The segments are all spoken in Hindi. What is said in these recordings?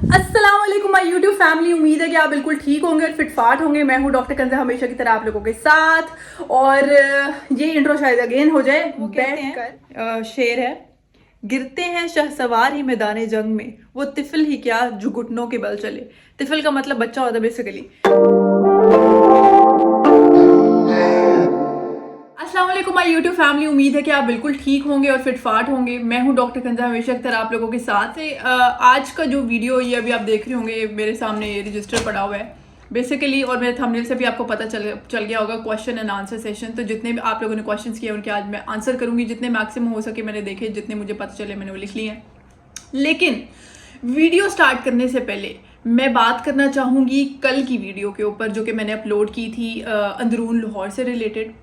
अस्सलाम वालेकुम माय यूट्यूब फैमिली। उम्मीद है कि आप बिल्कुल ठीक होंगे और फिटफाट होंगे। मैं हूं डॉक्टर कंज़ा, हमेशा की तरह आप लोगों के साथ। और ये इंट्रो शायद अगेन हो जाए। वो बैठ कर शेर है, गिरते हैं शहसवार ही मैदान जंग में, वो तिफल ही क्या जो घुटनों के बल चले। तिफल का मतलब बच्चा होता है बेसिकली। अस्सलाम वालेकुम माय यूट्यूब फैमिली। उम्मीद है कि आप बिल्कुल ठीक होंगे और फिटफाट होंगे। मैं हूं डॉक्टर कंज़ा, हमेशा की तरह आप लोगों के साथ से। आज का जो वीडियो ये अभी आप देख रहे होंगे, ये मेरे सामने ये रजिस्टर पड़ा हुआ है बेसिकली, और मेरे थंबनेल से भी आपको पता चल गया होगा, क्वेश्चन एंड आंसर सेशन। तो जितने भी आप लोगों ने क्वेश्चंस किए उनके आज मैं आंसर करूंगी, जितने मैक्सिमम हो सके मैंने देखे, जितने मुझे पता चले मैंने वो लिख लिए हैं। लेकिन वीडियो स्टार्ट करने से पहले मैं बात करना चाहूँगी कल की वीडियो के ऊपर, जो कि मैंने अपलोड की थी अंदरून लाहौर से रिलेटेड।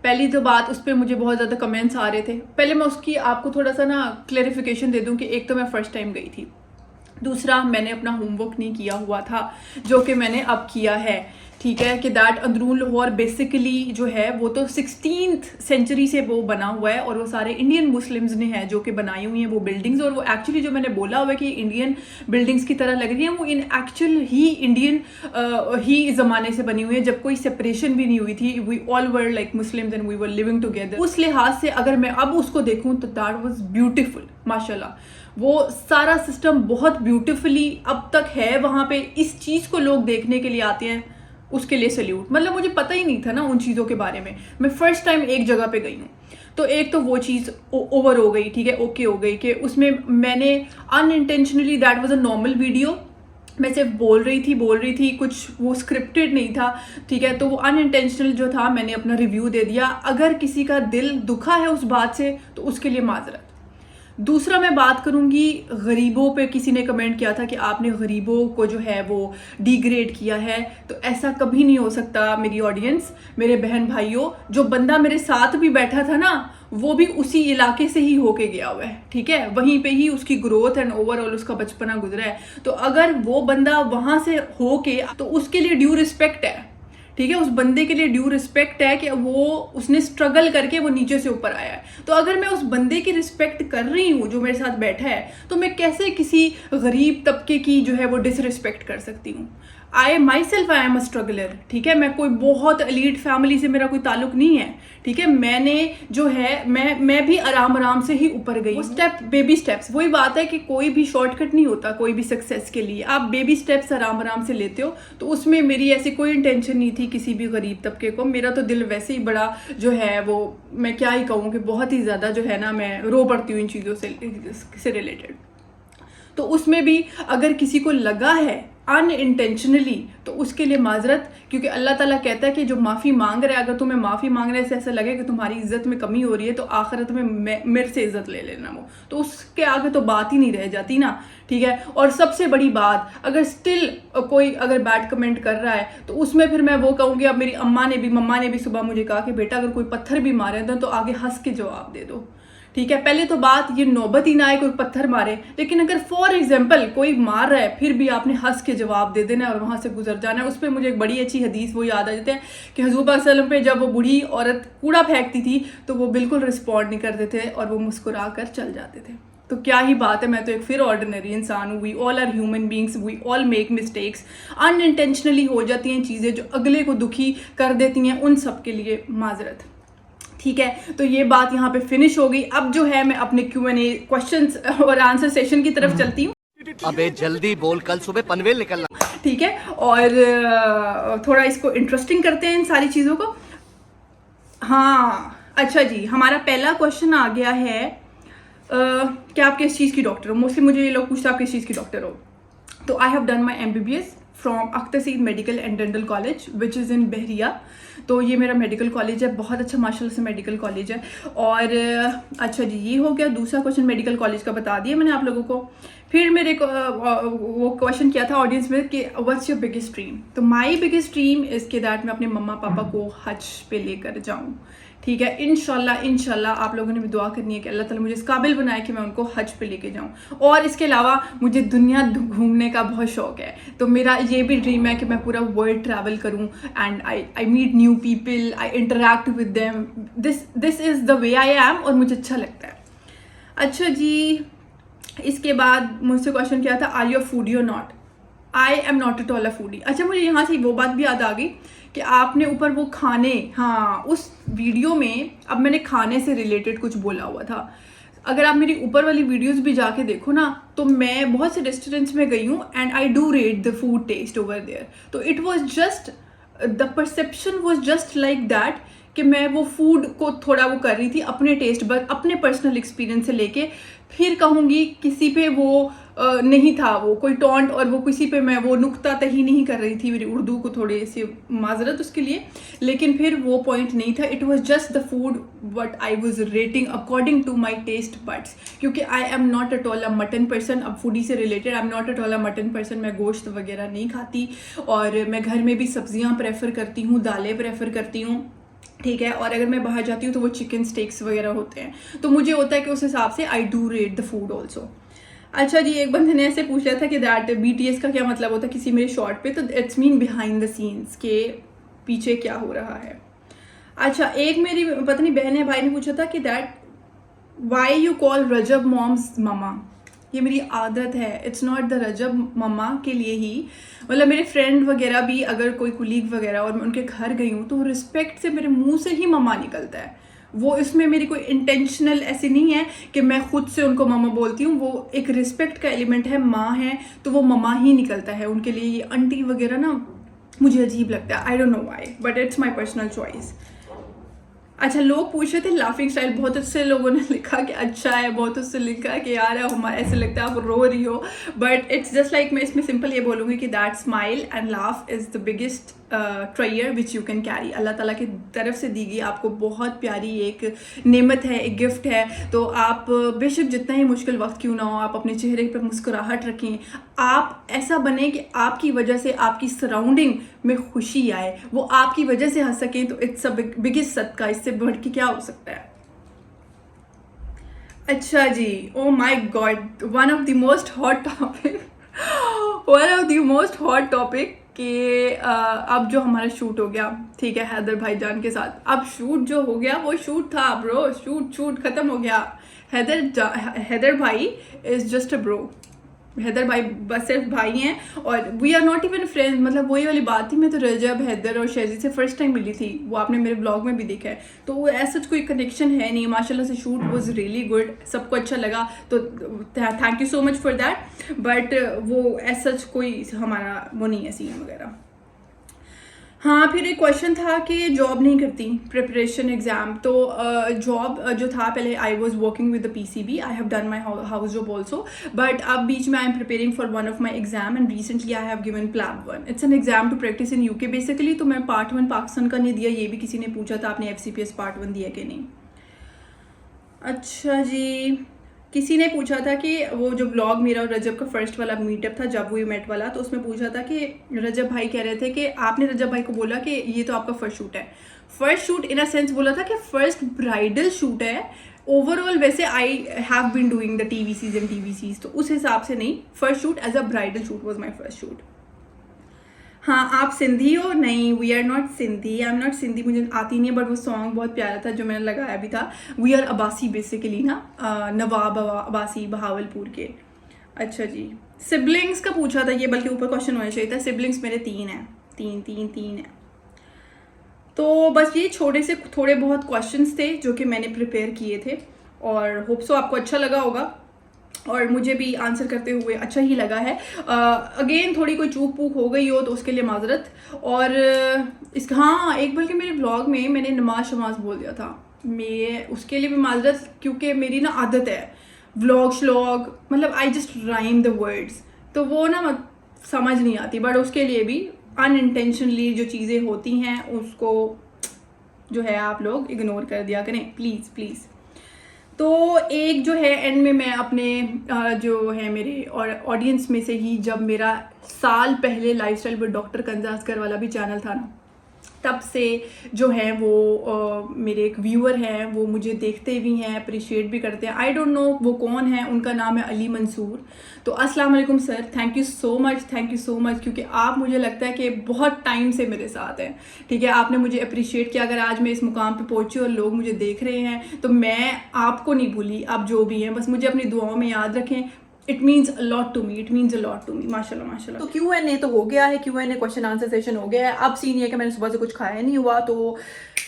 पहली तो बात, उस पर मुझे बहुत ज़्यादा कमेंट्स आ रहे थे। पहले मैं उसकी आपको थोड़ा सा ना क्लेरिफिकेशन दे दूं कि एक तो मैं फर्स्ट टाइम गई थी, दूसरा मैंने अपना होमवर्क नहीं किया हुआ था, जो कि मैंने अब किया है। ठीक है कि दैट अंदरून लाहौर बेसिकली जो है वो तो 16th सेंचुरी से वो बना हुआ है, और वो सारे इंडियन मुस्लिम्स ने है जो कि बनाई हुई हैं वो बिल्डिंग्स। और वो एक्चुअली जो मैंने बोला हुआ है कि इंडियन बिल्डिंग्स की तरह लग रही है, वो इन एक्चुअल ही इंडियन ही ज़माने से बनी हुई है, जब कोई सेपरेशन भी नहीं हुई थी। We all were like Muslims and we were living together. उस लिहाज से अगर मैं अब उसको देखूँ तो दैट वाज ब्यूटीफुल माशाल्लाह। वो सारा सिस्टम बहुत ब्यूटीफुली अब तक है वहाँ पे। इस चीज़ को लोग देखने के लिए आते हैं, उसके लिए सल्यूट। मतलब मुझे पता ही नहीं था ना उन चीज़ों के बारे में, मैं फर्स्ट टाइम एक जगह पे गई हूँ। तो एक तो वो चीज़ ओवर हो गई, ठीक है, ओके हो गई कि उसमें मैंने unintentionally, that was a normal video, मैं सिर्फ बोल रही थी, कुछ वो स्क्रिप्टेड नहीं था, ठीक है। तो वो अनइंटेंशनल जो था, मैंने अपना रिव्यू दे दिया। अगर किसी का दिल दुखा है उस बात से तो उसके लिए माजरत। दूसरा मैं बात करूंगी गरीबों पे। किसी ने कमेंट किया था कि आपने गरीबों को जो है वो डिग्रेड किया है, तो ऐसा कभी नहीं हो सकता मेरी ऑडियंस, मेरे बहन भाइयों। जो बंदा मेरे साथ भी बैठा था ना, वो भी उसी इलाके से ही होके गया हुआ है, ठीक है, वहीं पे ही उसकी ग्रोथ एंड ओवरऑल उसका बचपना गुजरा है। तो अगर वो बंदा वहां से होके, तो उसके लिए ड्यू रिस्पेक्ट है, ठीक है, उस बंदे के लिए ड्यू रिस्पेक्ट है कि वो उसने स्ट्रगल करके वो नीचे से ऊपर आया है। तो अगर मैं उस बंदे की रिस्पेक्ट कर रही हूँ जो मेरे साथ बैठा है, तो मैं कैसे किसी गरीब तबके की जो है वो डिसरिस्पेक्ट कर सकती हूँ। आई एम अ स्ट्रगलर, ठीक है। मैं कोई बहुत एलीट फैमिली से मेरा कोई ताल्लुक नहीं है, ठीक है। मैंने जो है मैं भी आराम से ही ऊपर गई। स्टेप, बेबी स्टेप्स, वही बात है कि कोई भी शॉर्टकट नहीं होता कोई भी सक्सेस के लिए। आप बेबी स्टेप्स आराम से लेते हो। तो उसमें मेरी ऐसी कोई इंटेंशन नहीं थी किसी भी गरीब तबके को। मेरा तो दिल वैसे ही बड़ा जो है वो, मैं क्या ही कहूँ कि बहुत ही ज़्यादा जो है ना, मैं रो पड़ती हूँ इन चीज़ों से रिलेटेड। तो उसमें भी अगर किसी को लगा है अनइंटेंशनली, तो उसके लिए माजरत, क्योंकि अल्लाह ताला कहता है कि जो माफ़ी मांग रहा है, अगर तुम्हें माफ़ी मांगने से ऐसा लगे कि तुम्हारी इज्जत में कमी हो रही है, तो आखिरत में मेरे से इज्जत ले लेना वो। तो उसके आगे तो बात ही नहीं रह जाती ना, ठीक है। और सबसे बड़ी बात, अगर स्टिल कोई अगर बैड कमेंट कर रहा है, तो उसमें फिर मैं वो कहूँगी, अब मेरी मम्मा ने भी सुबह मुझे कहा कि बेटा अगर कोई पत्थर भी मारे तो आगे हंस के जवाब दे दो, ठीक है। पहले तो बात ये नौबत ही ना आए कोई पत्थर मारे, लेकिन अगर फॉर एग्जाम्पल कोई मार रहा है, फिर भी आपने हंस के जवाब दे देना और वहां से गुजर जाना है। उस पर मुझे एक बड़ी अच्छी हदीस वो याद आ जाती है कि हुजूर पाक सल्लल्लाहु अलैहि वसल्लम पे जब वो बूढ़ी औरत कूड़ा फेंकती थी, तो वो बिल्कुल रिस्पॉन्ड नहीं करते थे और वो मुस्कुरा कर चल जाते थे। तो क्या ही बात है, मैं तो एक फिर ऑर्डिनरी इंसान हूँ। We all are human beings, we all make mistakes. Unintentionally हो जाती हैं चीज़ें जो अगले को दुखी कर देती हैं, उन सब के लिए माजरत, ठीक है। तो ये बात यहाँ पे फिनिश हो गई। अब जो है मैं अपने Q&A क्वेश्चंस और आंसर सेशन की तरफ चलती हूँ। अबे जल्दी बोल, कल सुबह पनवेल निकलना, ठीक है, और थोड़ा इसको इंटरेस्टिंग करते हैं इन सारी चीज़ों को। हाँ अच्छा जी, हमारा पहला क्वेश्चन आ गया है, क्या आप किस चीज़ की डॉक्टर हो। मोस्टली मुझे ये लोग पूछते हैं आप किस चीज़ की डॉक्टर हो। तो I have done my MBBS from Akhtar Saeed medical and dental college which is in Bahria. तो ये मेरा मेडिकल कॉलेज है, बहुत अच्छा माशाल्लाह से मेडिकल कॉलेज है। और अच्छा जी, ये हो गया। दूसरा क्वेश्चन मेडिकल कॉलेज का बता दिया मैंने आप लोगों को। फिर मेरे को वो क्वेश्चन किया था ऑडियंस में कि व्हाट्स योर बिगेस्ट ड्रीम। तो माई बिगेस्ट ड्रीम इज़ के दैट मैं अपने मम्मा पापा को हज पे लेकर जाऊँ, ठीक है। इंशाल्लाह आप लोगों ने भी दुआ करनी है कि अल्लाह ताला मुझे इस काबिल बनाए कि मैं उनको हज पे लेके जाऊं। और इसके अलावा मुझे दुनिया घूमने का बहुत शौक है, तो मेरा ये भी ड्रीम है कि मैं पूरा वर्ल्ड ट्रैवल करूं and I meet new people, I interact with them. This is the way I am और मुझे अच्छा लगता है। अच्छा जी, इसके बाद मुझसे क्वेश्चन किया था, आर यू अ फूडी और not? I am not at all a foodie. अच्छा, मुझे यहाँ से वो बात भी याद आ गई कि आपने ऊपर वो खाने, हाँ उस वीडियो में अब मैंने खाने से रिलेटेड कुछ बोला हुआ था। अगर आप मेरी ऊपर वाली वीडियोस भी जाके देखो ना, तो मैं बहुत से रेस्टोरेंट्स में गई हूँ and I do rate the food taste over there. तो it was just the perception was just like that कि मैं वो फूड को थोड़ा वो कर रही थी अपने टेस्ट पर, अपने पर्सनल एक्सपीरियंस से लेके। फिर कहूँगी किसी पे वो नहीं था वो कोई टॉन्ट, और वो किसी पे मैं वो नुक्तातही नहीं कर रही थी, मेरी उर्दू को थोड़ी सी माजरत उसके लिए, लेकिन फिर वो पॉइंट नहीं था। It was just the food what I was rating according to my taste buds, क्योंकि I am not at all a mutton person. अब फूडी से related, I am not at all a mutton person. मैं गोश्त वगैरह नहीं खाती, और मैं घर में भी सब्जियाँ प्रेफर करती हूँ, दालें प्रेफर करती हूँ, ठीक है। और अगर मैं बाहर जाती हूँ तो वो चिकन स्टेक्स वगैरह होते हैं, तो मुझे होता है कि उस हिसाब से आई do rate the food also. अच्छा जी, एक बंदे ने ऐसे पूछ लिया था कि दैट BTS का क्या मतलब होता है किसी मेरे शॉर्ट पे, तो it's mean behind the scenes, के पीछे क्या हो रहा है। अच्छा, एक मेरी पता नहीं बहन या भाई ने पूछा था कि that why you call Rajab mom's mama. ये मेरी आदत है, it's not the Rajab mumma के लिए ही, मतलब मेरे फ्रेंड वगैरह भी अगर कोई कुलीग वगैरह और मैं उनके घर गई हूँ तो रिस्पेक्ट से मेरे मुंह से ही मम्मा निकलता है। वो इसमें मेरी कोई इंटेंशनल ऐसी नहीं है कि मैं खुद से उनको मम्मा बोलती हूँ, वो एक रिस्पेक्ट का एलिमेंट है। माँ है तो वो मम्मा ही निकलता है उनके लिए। ये आंटी वगैरह ना मुझे अजीब लगता है, I don't know why, but it's my personal choice. अच्छा, लोग पूछ रहे थे लाफिंग स्टाइल, बहुत से लोगों ने लिखा कि अच्छा है, बहुत से लिखा कि यार हमारा ऐसे लगता है आप रो रही हो, बट इट्स जस्ट लाइक, मैं इसमें सिंपल ये बोलूँगी कि that smile and laugh is the biggest treasure which you can carry. अल्लाह ताला की तरफ से दी गई आपको बहुत प्यारी एक नेमत है, एक गिफ्ट है। तो आप बेशक जितना ही मुश्किल वक्त क्यों ना हो, आप अपने चेहरे पर मुस्कुराहट रखें, आप ऐसा बने कि आपकी वजह से आपकी सराउंडिंग में खुशी आए, वो आपकी वजह से हंस सकें, तो इट्स अ बिगेस्ट सदका। इससे बढ़ के क्या हो सकता है। अच्छा जी, oh my god, one of the most hot topic कि अब जो हमारा शूट हो गया, ठीक है, हैदर भाईजान के साथ, अब शूट जो हो गया वो शूट था ब्रो, शूट खत्म हो गया। हैदर भाई is just a bro. Haider भाई बस सिर्फ भाई हैं, और we are not even friends. मतलब वही वाली बात थी, मैं तो रजब, हैदर और शहजी से फर्स्ट टाइम मिली थी, वो आपने मेरे ब्लॉग में भी देखा है, तो वो ऐसा कोई कनेक्शन है नहीं। माशाल्लाह से शूट वाज रियली गुड, सबको अच्छा लगा, तो thank you so much for that. But वो ऐसा कोई हमारा वो नहीं है सीन वगैरह। हाँ, फिर एक क्वेश्चन था कि जॉब नहीं करती, प्रिपरेशन एग्जाम। तो जॉब जो था, पहले I was working with the PCB, I have done my house job also, but अब बीच में I am preparing for one of my exam and recently I have given PLAB 1। It's an exam to practice in UK basically. तो मैं पार्ट 1 पाकिस्तान का नहीं दिया, ये भी किसी ने पूछा था आपने FCPS पार्ट 1 दिया कि नहीं। अच्छा जी, किसी ने पूछा था कि वो जो ब्लॉग मेरा और रजब का फर्स्ट वाला मीटअप था, जब वी मेट वाला, तो उसमें पूछा था कि रजब भाई कह रहे थे कि आपने रजब भाई को बोला कि ये तो आपका फर्स्ट शूट है। First shoot in a sense बोला था कि फर्स्ट ब्राइडल शूट है। ओवरऑल वैसे I have been doing the TVCs and TVCs, तो उस हिसाब से नहीं, first shoot as a bridal shoot was my first shoot. हाँ, आप सिंधी हो? नहीं, we are not Sindhi, I am not Sindhi, मुझे आती नहीं है, बट वो सॉन्ग बहुत प्यारा था जो मैंने लगाया भी था। वी आर अब्बासी बेसिकली ना, नवाब अब्बासी बहावलपुर के। अच्छा जी, सिबलिंग्स का पूछा था, ये बल्कि ऊपर क्वेश्चन होना चाहिए था। सिबलिंग्स मेरे 3 हैं, तीन हैं। तो बस ये छोटे से थोड़े बहुत क्वेश्चंस थे जो कि मैंने प्रिपेयर किए थे, और होप सो आपको अच्छा लगा होगा, और मुझे भी आंसर करते हुए अच्छा ही लगा है। अगेन थोड़ी कोई चूक पूक हो गई हो तो उसके लिए माजरत। और हाँ, एक बल्कि मेरे ब्लॉग में मैंने नमाज बोल दिया था, मैं उसके लिए भी माजरत, क्योंकि मेरी ना आदत है व्लॉग श्लॉग, मतलब I just rhyme the words, तो वो ना समझ नहीं आती, बट उसके लिए भी अनइंटेंशनली जो चीज़ें होती हैं उसको जो है आप लोग इग्नोर कर दिया करें प्लीज़ प्लीज़। तो एक जो है एंड में मैं अपने जो है मेरे और ऑडियंस में से ही, जब मेरा साल पहले लाइफस्टाइल विद डॉक्टर कंजा असगर वाला भी चैनल था ना, तब से जो है वो मेरे एक व्यूअर हैं, वो मुझे देखते भी हैं, अप्रिशिएट भी करते हैं। आई डोंट नो वो कौन है, उनका नाम है अली मंसूर। तो अस्सलाम वालेकुम sir, thank you so much, क्योंकि आप मुझे लगता है कि बहुत टाइम से मेरे साथ हैं, ठीक है। आपने मुझे अप्रिशिएट किया। अगर आज मैं इस मुकाम पे पहुंची और लोग मुझे देख रहे हैं, तो मैं आपको नहीं भूली, आप जो भी हैं, बस मुझे अपनी दुआओं में याद रखें। It means a lot to me, माशाल्लाह माशाल्लाह। तो Q&A तो हो गया है, Q&A क्वेश्चन आंसर सेशन हो गया है। अब सीन ये है कि मैंने सुबह से कुछ खाया नहीं हुआ, तो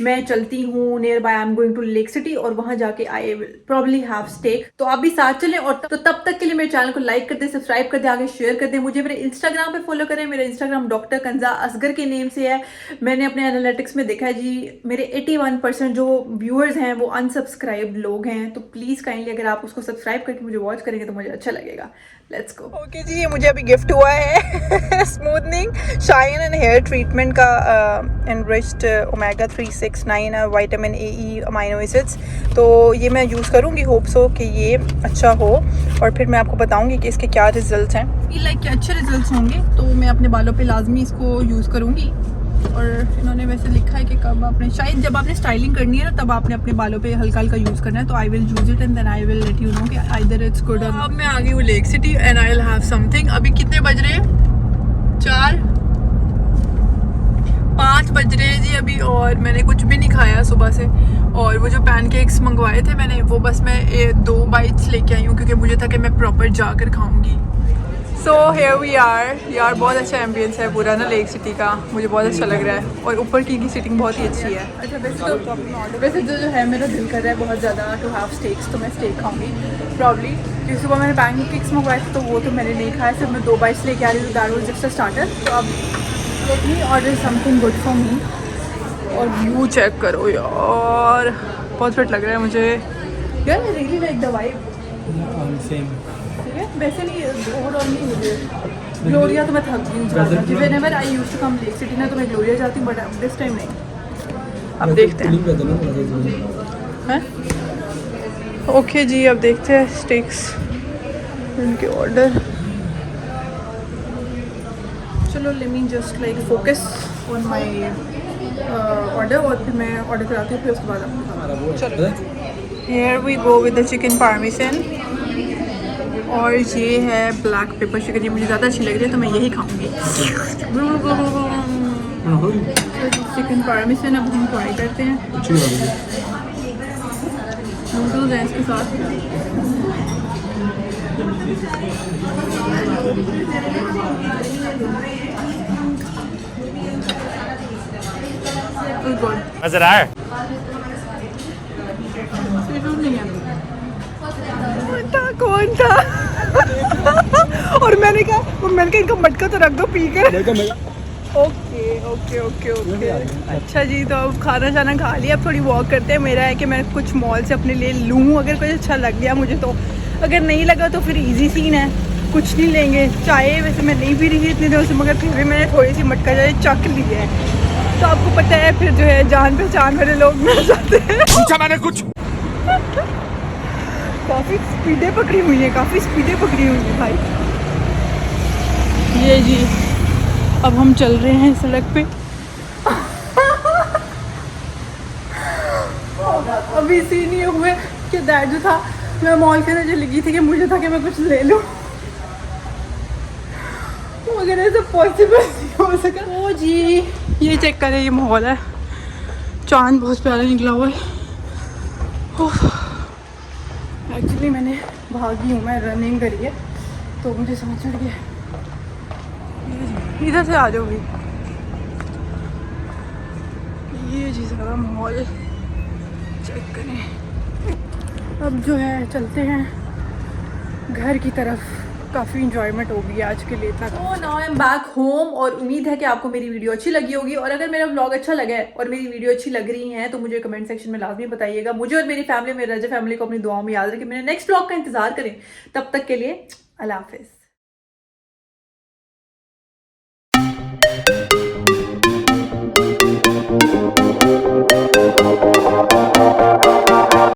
मैं चलती हूँ nearby, I am going to lake city, और वहां जाके I will probably have steak. तो आप भी साथ चलें, और तो तब तक के लिए मेरे चैनल को लाइक कर दे, सब्सक्राइब कर दे, आगे शेयर कर दे, मुझे मेरे इंस्टाग्राम पे फॉलो करें। मेरा इंस्टाग्राम डॉक्टर कंजा असगर के नेम से है। मैंने अपने एनालिटिक्स में देखा है जी, मेरे 81% जो व्यूअर्स हैं वो अनसब्सक्राइब्ड लोग हैं, तो प्लीज काइंडली अगर आप उसको सब्सक्राइब करके मुझे वॉच करेंगे तो मुझे अच्छा लगेगा। Let's go. ओके जी, ये मुझे अभी गिफ्ट हुआ है smoothening shine and hair treatment का enriched omega 369 vitamin A amino acids. तो ये मैं यूज़ करूँगी, होप सो कि ये अच्छा हो, और फिर मैं आपको बताऊँगी कि इसके क्या रिजल्ट्स हैं। फील लाइक कि अच्छे रिजल्ट्स होंगे, तो मैं अपने बालों पे लाजमी इसको यूज़ करूँगी। और इन्होंने वैसे लिखा है कि कब आपने, शायद जब आपने स्टाइलिंग करनी है ना, तब आपने अपने बालों पे हल्का हल्का यूज़ करना है। तो I will use it and then I will let you know कि आइदर इट्स गुड। अब मैं आ गई हूँ lake city and I will have something. अभी कितने बज रहे हैं? 5 बज रहे हैं जी अभी, और मैंने कुछ भी नहीं खाया सुबह से। और वो जो पैनकेक्स मंगवाए थे मैंने, वो बस मैं 2 बाइट्स लेके आई हूँ, क्योंकि मुझे था कि मैं प्रॉपर जाकर खाऊंगी। सो हेयर वी आर यार, बहुत अच्छा एम्बियंस है पूरा ना लेक सिटी का, मुझे बहुत अच्छा लग रहा है, और ऊपर की सीटिंग बहुत ही अच्छी है। अच्छा वैसे तो जो है मेरा दिल कर रहा है बहुत ज़्यादा टू हैव स्टेक्स, तो मैं स्टेक खाऊंगी प्रॉब्ली, क्योंकि सुबह मैंने पैनकेक्स मंगवाए थे तो वो तो मैंने नहीं खाया, सिर्फ मैं 2 बाइट्स लेके आ रही हूँ, that was just a starter. तो अब let me order something good for me. और व्यू चेक करो यार, बहुत फिट लग रहा है मुझे यार, I really like the vibe. वैसे नहीं ओवरऑल नहीं मुझे ग्लोरिया, तो मैं थक गई हूँ। Whenever I used to come lake city ना, तो मैं ग्लोरिया जाती हूँ, बट अब दिस टाइम नहीं। अब देखते हैं। ओके जी, अब देखते हैं स्टेक्स उनके ऑर्डर। चलो let me just like focus on my order, और फिर मैं ऑर्डर कराती हूँ, फिर उसके बाद आपको चलो। Here we go with the chicken parmesan, और ये है ब्लैक पेपर चिकन, ये मुझे ज़्यादा अच्छी लग रही है तो मैं यही खाऊंगी। चिकन पार्मेसन अब हम ट्राई करते हैं। नूडल्स हैं इसके साथ। नजर आए नहीं है, कौन था और मैंने कहा इनका मटका तो रख दो पी कर। ओके ओके ओके ओके, अच्छा जी, तो अब खाना शाना खा लिया, अब थोड़ी वॉक करते हैं। मेरा है कि मैं कुछ मॉल से अपने लिए लूँ, अगर कुछ अच्छा लग गया मुझे तो, अगर नहीं लगा तो फिर इजी सीन है, कुछ नहीं लेंगे। चाय वैसे मैं नहीं पी रही थी इतनी देर से, मगर फिर भी मैंने थोड़ी सी मटका चाय चख ली है। तो आपको पता है फिर जो है जान पहचान वाले लोग मिल जाते हैं। पूछा मैंने कुछ काफ़ी स्पीडें पकड़ी हुई है, काफ़ी स्पीडें पकड़ी हुई है भाई। ये जी, अब हम चल रहे हैं सड़क पे। अभी सीन ये हुए कि दैट जो था, मैं मॉल के अंदर लगी थी कि मुझे था कि मैं कुछ ले लूँ, मगर ऐसा पॉसिबल नहीं हो सका। ओ जी, ये चेक करें, ये माहौल है, चांद बहुत प्यारा निकला हुआ है। एक्चुअली मैंने भागी हूँ, मैं रनिंग करी है, तो मुझे समझ चढ़ गया। इधर से आ जाओ भाई। ये जी सारा मॉल चेक करें। अब जो है चलते हैं घर की तरफ। काफ़ी इंजॉयमेंट होगी आज के लिए इतना। तो now I am back home, और उम्मीद है कि आपको मेरी वीडियो अच्छी लगी होगी, और अगर मेरा व्लॉग अच्छा लगा है और मेरी वीडियो अच्छी लग रही है तो मुझे कमेंट सेक्शन में लाजमी बताइएगा। मुझे और मेरी फैमिली, मेरी रजा फैमिली को अपनी दुआओं में याद रखें। मेरे नेक्स्ट व्लॉग का इंतजार करें। तब तक के लिए अल्लाह हाफिज़।